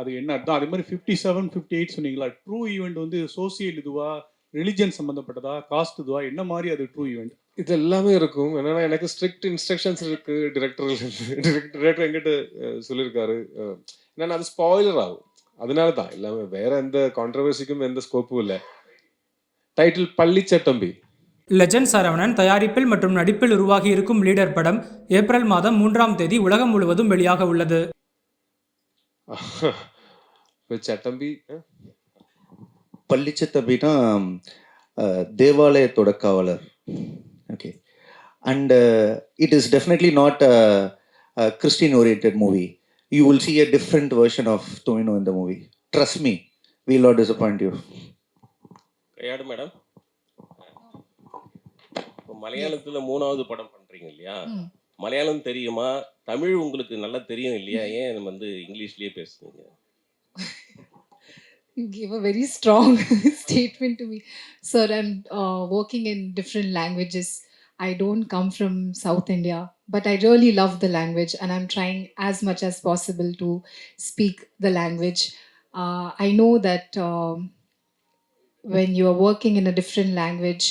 அது என்ன அர்த்தம்? அதே மாதிரி 57, 58 சொன்னீங்களா? ட்ரூ ஈவெண்ட் வந்து சோசியல் இதுவா, ரிலிஜன் சம்மந்தப்பட்டதா, காஸ்ட் இதுவா, என்ன மாதிரி அது ட்ரூ ஈவெண்ட்? இது எல்லாமே இருக்கும். என்னன்னா எனக்கு ஸ்ட்ரிக்ட் இன்ஸ்ட்ரக்ஷன்ஸ் இருக்கு டிரெக்டர் என்கிட்ட சொல்லியிருக்காரு. என்னன்னா அது ஸ்பாயிலர் ஆகும். அதனால தான் எல்லாமே, வேற எந்த கான்ட்ரவர்சிக்கும் எந்த ஸ்கோப்பும் இல்லை. டைட்டில் பள்ளிச்சட்டம்பி. லெஜண்ட் சரவணன் தயாரிப்பில் மற்றும் நடிப்பில் உருவாகி இருக்கும் லீடர் படம் ஏப்ரல் மாதம் 3ஆம் தேதி உலகம் முழுவதும் வெளியாக உள்ளது. சட்டம்பி பள்ளிச்சட்டம்பினா தேவாலயத்தோட காவலர். Okay. And it is definitely not a Christian oriented movie. You will see a different version of Tonino in the movie. Trust me, we will not disappoint you. கையாடு மேடம், மலையாளத்துல 3வது படம் பண்றீங்க இல்லையா? மலையாளம் தெரியுமா? தமிழ் உங்களுக்கு நல்லா தெரியும் இல்லையா? ஏன் வந்து இங்கிலீஷ்லயே பேசுறீங்க? You gave a very strong statement to me. Sir, I'm working in different languages. I don't come from South India, but I really love the language and I'm trying as much as possible to speak the language. I know that when you are working in a different language,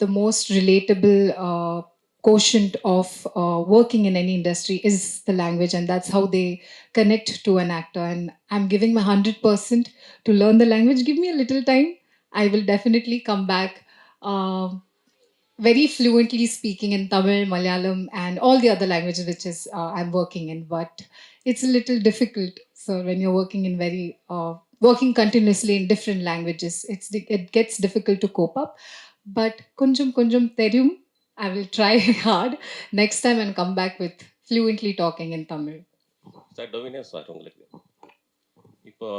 the most relatable quotient of working in any industry is the language, and that's how they connect to an actor. And I'm giving my 100% to learn the language. Give me a little time. I will definitely come back very fluently speaking in Tamil, Malayalam, and all the other languages which is I'm working in. But it's a little difficult. So when you're working in working continuously in different languages, it gets difficult to cope up. But kunjum theriyum, I will try hard next time and come back with fluently talking in Tamil. Sir Tovino sir, உங்களுக்கு இப்போ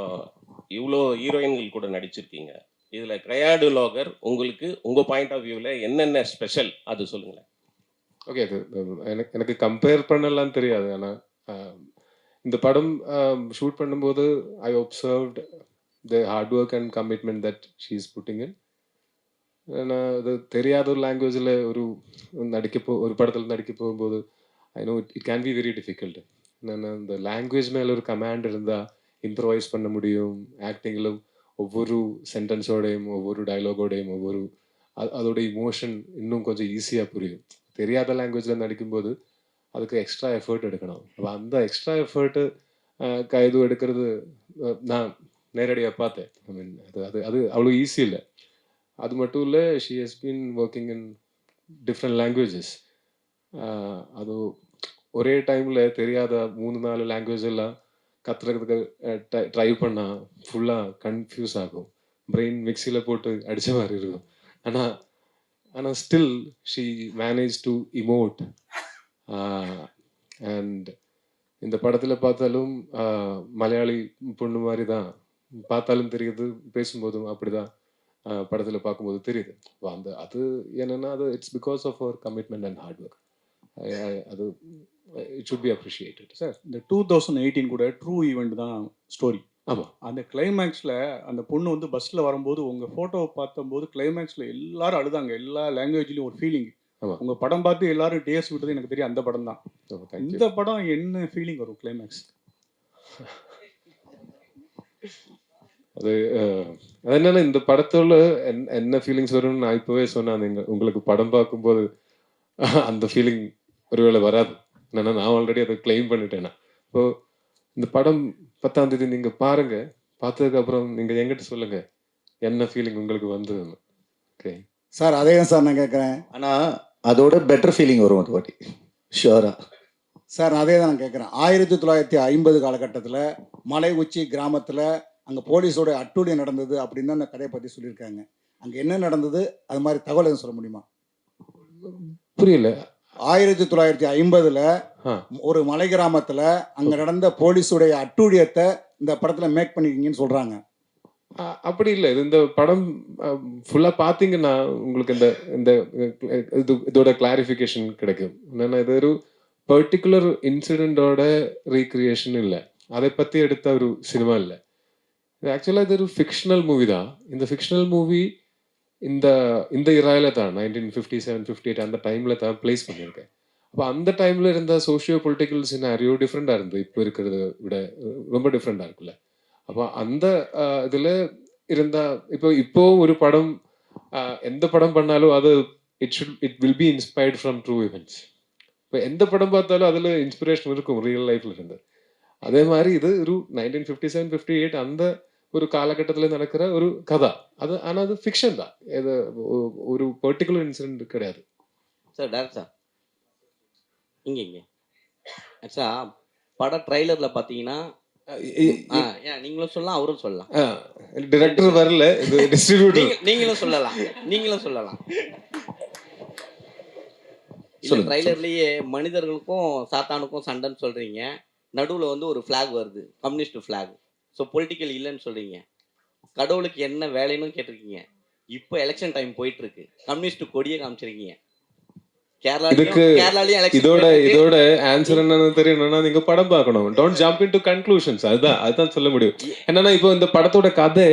இவ்வளோ ஹீரோயின்கள் கூட நடிச்சிருக்கீங்க. இதில் க்ரையாடு லாகர் உங்களுக்கு உங்கள் point of வியூவில் என்னென்ன special அது சொல்லுங்களேன். ஓகே, அது எனக்கு கம்பேர் பண்ணலாம் தெரியாது. ஆனால் இந்த படம் ஷூட் பண்ணும்போது I observed the hard work and commitment that she is putting in. நான் அது தெரியாத ஒரு லாங்குவேஜில் ஒரு படத்தில் நடிக்க போகும்போது I know it can be very difficult. நான் அந்த லாங்குவேஜ் மேலே ஒரு கமாண்ட் இருந்தால் இம்ப்ரவைஸ் பண்ண முடியும். ஆக்டிங்கிலும் ஒவ்வொரு சென்டென்ஸோடையும் ஒவ்வொரு டைலாகோடையும் அதோட இமோஷன் இன்னும் கொஞ்சம் ஈஸியாக புரியும். தெரியாத லாங்குவேஜில் நடிக்கும்போது அதுக்கு எக்ஸ்ட்ரா எஃபர்ட் எடுக்கணும். அப்போ அந்த எக்ஸ்ட்ரா எஃபர்ட்டு கைது எடுக்கிறது நான் நேரடியாக பார்த்தேன். ஐ மீன் அது அவ்வளோ ஈஸி இல்லை. அது மட்டும் இல்லை, she has been working in different languages. அது ஒரே டைமில் தெரியாத 3-4 லாங்குவேஜ் எல்லாம் கற்றுக்கிறதுக்கு ட்ரை பண்ணால் ஃபுல்லாக கன்ஃபியூஸ் ஆகும். பிரெயின் மிக்சியில் போட்டு அடித்த மாதிரி இருக்கும். ஆனால் still she manage to emote. And இந்த படத்தில் பார்த்தாலும் மலையாளி பொண்ணு மாதிரி தான் பார்த்தாலும் தெரியுது, பேசும்போதும் அப்படி தான் படத்தில் பார்க்கும்போது தெரியுது. அது என்னென்னா அது இட்ஸ் பிகாஸ் ஆஃப் அவர் கமிட்மெண்ட் அண்ட் ஹார்ட் ஒர்க். அது it should be appreciated. Sir, இந்த 2018 கூட ட்ரூ ஈவெண்ட் தான் ஸ்டோரி. ஆமாம். அந்த கிளைமேக்ஸில் அந்த பொண்ணு வந்து பஸ்ஸில் வரும்போது உங்கள் ஃபோட்டோவை பார்த்தம்போது கிளைமேக்ஸில் எல்லாரும் அழுதாங்க. எல்லா லாங்குவேஜ்லேயும் ஒரு ஃபீலிங். ஆமாம். உங்கள் படம் பார்த்து எல்லாரும் டேஸ் விட்டது எனக்கு தெரியும். அந்த படம் தான். இந்த படம் என்ன ஃபீலிங் வரும் கிளைமேக்ஸ்? அது என்னன்னா இந்த படத்தோட என்ன ஃபீலிங்ஸ் வரும்னு நான் இப்போவே சொன்னேன். உங்களுக்கு படம் பார்க்கும்போது அந்த ஃபீலிங் ஒருவேளை வராது. என்னன்னா நான் ஆல்ரெடி அதை கிளைம் பண்ணிட்டேன்னா. இப்போ இந்த படம் 10ஆம் தேதி நீங்கள் பாருங்கள். பார்த்ததுக்கப்புறம் நீங்கள் எங்கிட்ட சொல்லுங்கள் என்ன ஃபீலிங் உங்களுக்கு வந்ததுன்னு. ஓகே சார், அதே தான் சார் நான் கேட்குறேன். ஆனால் அதோட பெட்டர் ஃபீலிங் வரும் அது வாட்டி ஷுவரா. சார், அதே தான் நான் கேட்குறேன். 1950 காலகட்டத்தில் மலை உச்சி கிராமத்தில் அங்கே போலீஸோட அட்டூழியம் நடந்தது அப்படின்னு தான் அந்த கதையை பற்றி சொல்லியிருக்காங்க. அங்கே என்ன நடந்தது, அது மாதிரி தகவல் எதுவும் சொல்ல முடியுமா? புரியல. 1950 ஒரு மலை கிராமத்தில் அங்கே நடந்த போலீஸுடைய அட்டூழியத்தை இந்த படத்தில் மேக் பண்ணிருக்கீங்கன்னு சொல்கிறாங்க. அப்படி இல்லை. இந்த படம் ஃபுல்லாக பார்த்தீங்கன்னா உங்களுக்கு இந்த இதோட கிளாரிஃபிகேஷன் கிடைக்கும். என்னென்னா இது ஒரு பர்டிகுலர் இன்சிடெண்டோட ரீக்ரியேஷன் இல்லை, அதை பற்றி எடுத்த ஒரு சினிமா இல்லை. இது ஆக்சுவலாக இது ஒரு ஃபிக்ஷனல் மூவி தான். இந்த ஃபிக்ஷனல் மூவி இந்த இராயில தான் 1957, 58 அந்த டைமில் தான் பிளேஸ் பண்ணியிருக்கேன். அப்போ அந்த டைமில் இருந்த சோஷியோ பொலிட்டிக்கல் சினாரியோ டிஃப்ரெண்ட்டாக இருந்தது, இப்போ இருக்கிறத விட ரொம்ப டிஃப்ரெண்ட்டாக இருக்குல்ல. அப்போ அந்த இதில் இருந்தால் இப்போ ஒரு படம் எந்த படம் பண்ணாலும் அது it will be inspired from true events. இப்போ எந்த படம் பார்த்தாலும் அதில் இன்ஸ்பிரேஷன் இருக்கும் ரியல் லைஃப்ல இருந்து. அதே மாதிரி இது ஒரு 1957-58 அந்த ஒரு காலகட்டத்தில் நடக்கிற ஒரு கதை. அது ஆனால் அது ஃபிக்ஷன் தான், இது ஒரு பர்டிகுலர் இன்சிடென்ட் கிடையாது. சார் டேரக்டர் சார் இங்கே ஆக்சுவலாக படம் ட்ரைலரில் பார்த்தீங்கன்னா நீங்களும் சொல்லலாம் அவரும் சொல்லலாம். டிரெக்டர் வரல, இது டிஸ்ட்ரிபியூட்டர். நீங்களும் சொல்லலாம். ட்ரைலர்லயே மனிதர்களுக்கும் சாத்தானுக்கும் சண்டைன்னு சொல்றீங்க, நடுவில் வந்து ஒரு ஃபிளாக் வருது, கம்யூனிஸ்ட் ஃபிளாக். ஸோ பொலிட்டிக்கல் இல்லைன்னு சொல்றீங்க. கடவுளுக்கு என்ன வேலைன்னு கேட்டிருக்கீங்க. இப்போ எலெக்ஷன் டைம் போயிட்டு இருக்கு, கம்யூனிஸ்ட் கொடியே காமிச்சிருக்கீங்க. இதோட ஆன்சர் என்னன்னு தெரியணும்னா நீங்க படம் பார்க்கணும். Don't jump into conclusions. அதுதான் சொல்ல முடியும். என்னன்னா இப்போ இந்த படத்தோட கதை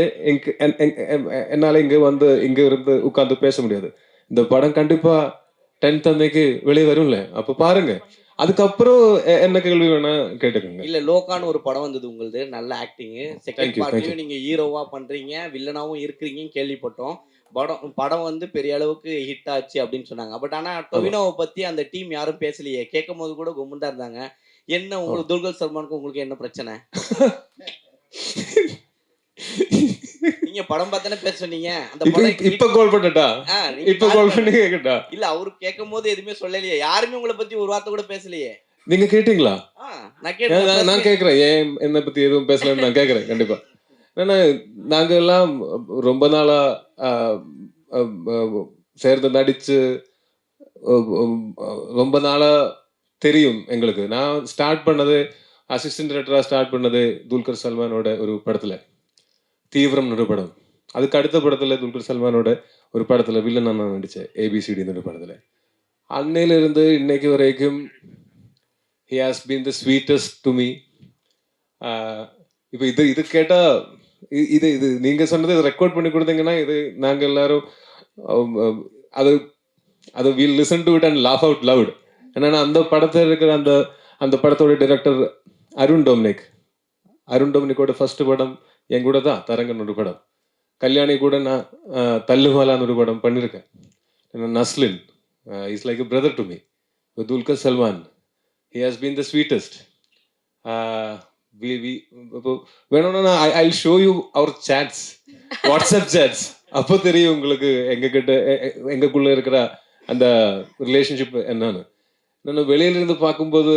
என்னால இங்க இருந்து உட்கார்ந்து பேச முடியாது. இந்த படம் கண்டிப்பா 10th அன்னைக்கு வெளியே வரும்ல, அப்ப பாருங்க. அதுக்கப்புறம் என்ன கேள்வி வேணா கேட்டுக்கோங்க. இல்ல லோகான்னு ஒரு படம் வந்தது உங்களுது, நல்ல ஆக்டிங். செகண்ட் பார்ட்லயும் நீங்க ஹீரோவா பண்றீங்க, வில்லனாவும் இருக்கிறீங்கன்னு கேள்விப்பட்டோம். படம் வந்து பெரிய அளவுக்கு ஹிட் ஆச்சு அப்படின்னு சொன்னாங்க. பட் ஆனா டொவினோவை பத்தி அந்த டீம் யாரும் பேசலையே. கேட்கும் போது கூட கும்முண்டா இருந்தாங்க. என்ன உங்களுக்கு துல்கர் சல்மானுக்கு உங்களுக்கு என்ன பிரச்சனை? நீங்க படம் பார்த்தானே பேச சொன்னீங்க. அந்த படம் இப்ப கால் பண்ணட்டா? இப்ப கால் பண்ணி கேக்கட்டா? இல்ல அவரு கேட்கும் போது எதுவுமே சொல்லலையே, யாருமே உங்களை பத்தி ஒரு வார்த்தை கூட பேசலையே. நீங்க கேட்டீங்களா? நான் கேக்குறேன், ஏன் என்ன பத்தி எதுவும் பேசலன்னு நான் கேக்குறேன். கண்டிப்பா. ஏன்னா நாங்க எல்லாம் ரொம்ப நாளா சேர்ந்து நடிச்சு ரொம்ப நாளா தெரியும் எங்களுக்கு. நான் ஸ்டார்ட் பண்ணது அசிஸ்டன்ட் டைரக்டரா ஸ்டார்ட் பண்ணது துல்கர் சல்மானோட ஒரு படத்துல, தீவிரம் ஒரு படம். அதுக்கு அடுத்த படத்துல துல்கர் சல்மானோட ஒரு படத்துல வில்லனா நான் நடிச்சேன், ABCD ஒரு படத்துல. அன்னையில இருந்து இன்னைக்கு வரைக்கும் he has been the sweetest to me. இப்போ இது கேட்டா இது நீங்க சொன்னது ரெக்கார்ட் பண்ணி கொடுத்தீங்கன்னா இது நாங்க எல்லாரும் அது will listen to it and laugh out loud. என்னன்னா அந்த படத்தில் இருக்கிற அந்த படத்தோட டைரக்டர் அருண் டொமினிக்கோட ஃபர்ஸ்ட் படம் என் கூட தான், தரங்கன் ஒரு படம். கல்யாணி கூட நான் தல்லுமாலான்னு ஒரு படம் பண்ணியிருக்கேன். Naslen is like a brother to me. Dulquer Salmaan, he has been the sweetest. வேணும்னா ஐ ஷோ யூ அவர் சாட்ஸ், வாட்ஸ்அப் சாட்ஸ். அப்போ தெரியும் உங்களுக்கு எங்கக்குள்ள இருக்கிற அந்த ரிலேஷன்ஷிப் என்னன்னு. நான் வெளியில இருந்து பார்க்கும்போது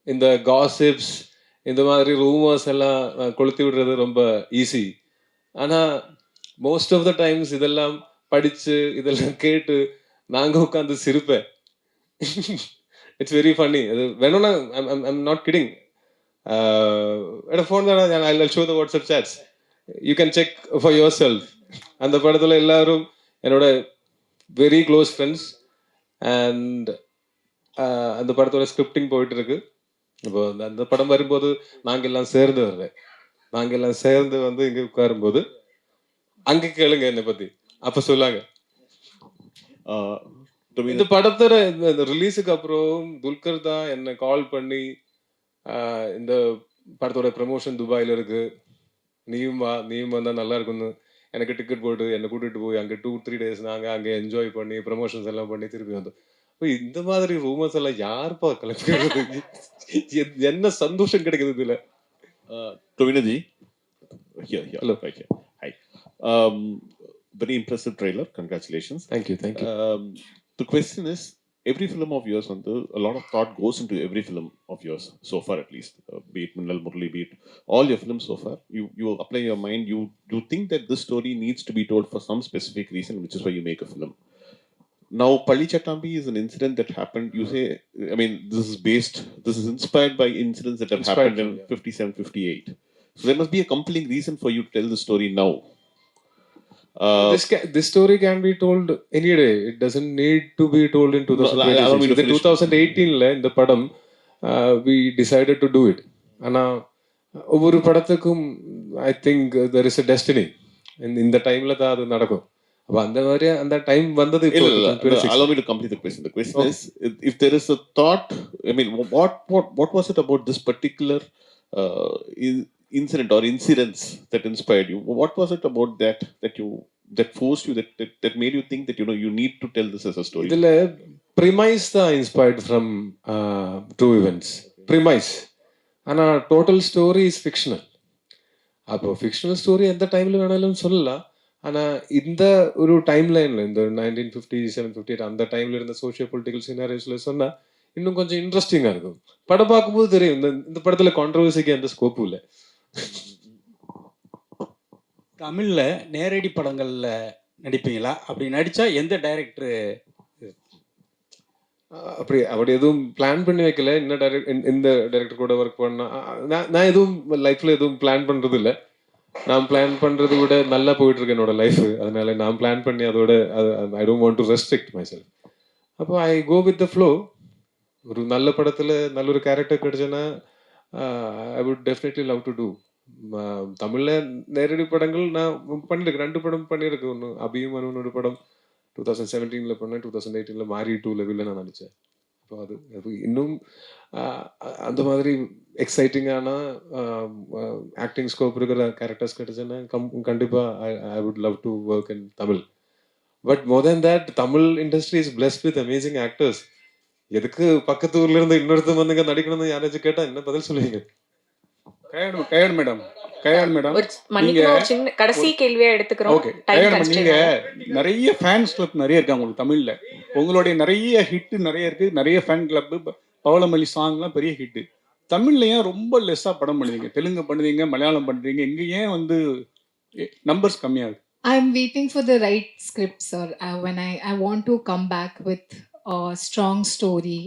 இந்த காசிப்ஸ், இந்த மாதிரி ரூமர்ஸ் எல்லாம் கொளுத்தி விடுறது ரொம்ப ஈஸி. ஆனா மோஸ்ட் ஆஃப் த டைம்ஸ் இதெல்லாம் படிச்சு இதெல்லாம் கேட்டு நாங்க உட்காந்து சிரிப்பேன். It's very funny. அது வேணும்னா ஐம் நாட் கிடிங். ஃபோன் தானே, I show the WhatsApp chats, you can check for yourself. அந்த படத்துல எல்லாரும் என்னோட வெரி க்ளோஸ் ஃப்ரெண்ட்ஸ். அண்ட் அந்த படத்தோட ஸ்கிரிப்டிங் போயிட்டு இருக்கு. இப்போ அந்த படம் வரும்போது நாங்க எல்லாம் சேர்ந்து வர்றேன். நாங்க எல்லாம் சேர்ந்து வந்து இங்க உட்காரும்போது அங்க கேளுங்க என்னை பத்தி, அப்ப சொல்லாங்க. இந்த படத்தோட இந்த ரிலீஸுக்கு அப்புறம் துல்கர் தான் என்னை கால் பண்ணி இந்த படத்தோட ப்ரமோஷன் துபாயில இருக்கு, நீயும் வந்தா நல்லா இருக்கும்னு எனக்கு டிக்கெட் போட்டு என்னை கூட்டிட்டு போய் அங்கே 2-3 days நாங்க அங்கே என்ஜாய் பண்ணி ப்ரமோஷன்ஸ் எல்லாம் பண்ணி திருப்பி வந்தோம். இந்த மாதிரி ரூமர்ஸ் எல்லாம் யாருப்பா கலக்கிறது? என்ன சந்தோஷம் கிடைக்குது இதுல? Tovinaji, here. Hello. Okay. Hi. Very impressive trailer. Congratulations. Thank you. The question is, every film of yours, a lot of thought goes into every film of yours so far, at least. Be it Minnal Murali, be it all your films so far. You apply your mind. You think that this story needs to be told for some specific reason, which is why you make a film. Now, Palli Chattambi is an incident that happened. You say, I mean, this is inspired by incidents that have happened in 57-58. So there must be a compelling reason for you to tell the story now. This story can be told any day. It doesn't need to be told in 2018. 2018 இந்த படம் we decided to do it. ஆனா ஒவ்வொரு படத்துக்கும் I think there is a destiny. இந்த டைம்ல தான் அது நடக்கும். அப்ப அந்த மாதிரி அந்த டைம் வந்தது இப்போ இல்ல, 26. allow me to complete the question. The question Okay. is, if there is a thought, I mean, what was it about this particular uh, incident or incidents that inspired you? What was it about that forced you, that made you think that you need to tell this as a story? இதுல premise தான் inspired from true events, premise. ஆனா total story is fictional. அப்போ fictional story எந்த டைம்ல வேணாலும் சொல்லலாம். ஆனா இந்த ஒரு டைம் லைன்ல, இந்த 1957, 58 அந்த டைம்ல இருந்த சோஷியோ பொலிட்டிக்கல் சினாரியோஸ்ல சொன்னா இன்னும் கொஞ்சம் இன்ட்ரெஸ்டிங்கா இருக்கும். படம் பார்க்கும்போது தெரியும் இந்த படத்துல கான்ட்ரவர்சிக்கு எந்த ஸ்கோப்பும் இல்லை. தமிழ்ல நேரடி படங்கள்ல நடிப்பீங்களா? அப்படி நடிச்சா எந்த டைரக்டர்? அப்படி அப்படி எதுவும் பிளான் பண்ணி வைக்கல. இந்த டைரக்டர் கூட ஒர்க் பண்ணா நான் எதுவும் லைஃப்ல எதுவும் பிளான் பண்றது இல்லை. நான் பிளான் பண்றது விட நல்லா போயிட்டு இருக்கு என்னோட லைஃப். அதனால நான் பிளான் பண்ணி அதோட I don't want to restrict my self. அப்போ ஐ கோ வித் த ஃப்ளோ. ஒரு நல்ல படத்துல நல்ல ஒரு கேரக்டர் கிடைச்சேன்னா I would definitely love to do. தமிழ்ல நேரடி படங்கள் நான் பண்ணியிருக்கேன். 2 படம் பண்ணியிருக்கேன். ஒன்று அபியும் அனுவனோட படம் 2017 பண்ணேன். 2018 மாரி 2 வில்லனா நடித்தேன். அப்போ அது இன்னும் அந்த மாதிரி எக்ஸைட்டிங்கான ஆக்டிங் ஸ்கோப் இருக்கிற கேரக்டர்ஸ் கிடைச்சேன்னா கண்டிப்பாக I would love to work in Tamil. But more than that, Tamil industry is blessed with amazing actors. எதுக்கு பக்கத்து ஊர்ல இருந்து இன்னொருத்தர் வந்துங்க நடிக்கணும்னு யாராச்சும் கேட்டா என்ன பதில் சொல்லுவீங்க? கயாடு மேடம், மன்னிக்குமா, ஒரு சின்ன கடைசி கேள்வியா எடுத்துக்கிறோம். ஓகே கயாடு, நீங்க நிறைய ஃபேன்ஸ் கிளப் நிறைய இருக்காங்க உங்களுக்கு தமிழ்ல. உங்களுடைய நிறைய ஹிட் நிறைய இருக்கு, நிறைய ஃபேன் கிளப். பவளமல்லி சாங்லாம் பெரிய ஹிட். தமிழ்ல ஏன் ரொம்ப லெஸ்ஸா படம் பண்ணுவீங்க? தெலுங்கு பண்ணுவீங்க, மலையாளம் பண்றீங்க, இங்க ஏன் வந்து நம்பர்ஸ் கம்மியாகுது? I'm waiting for the right script, sir. When I want to come back with a strong story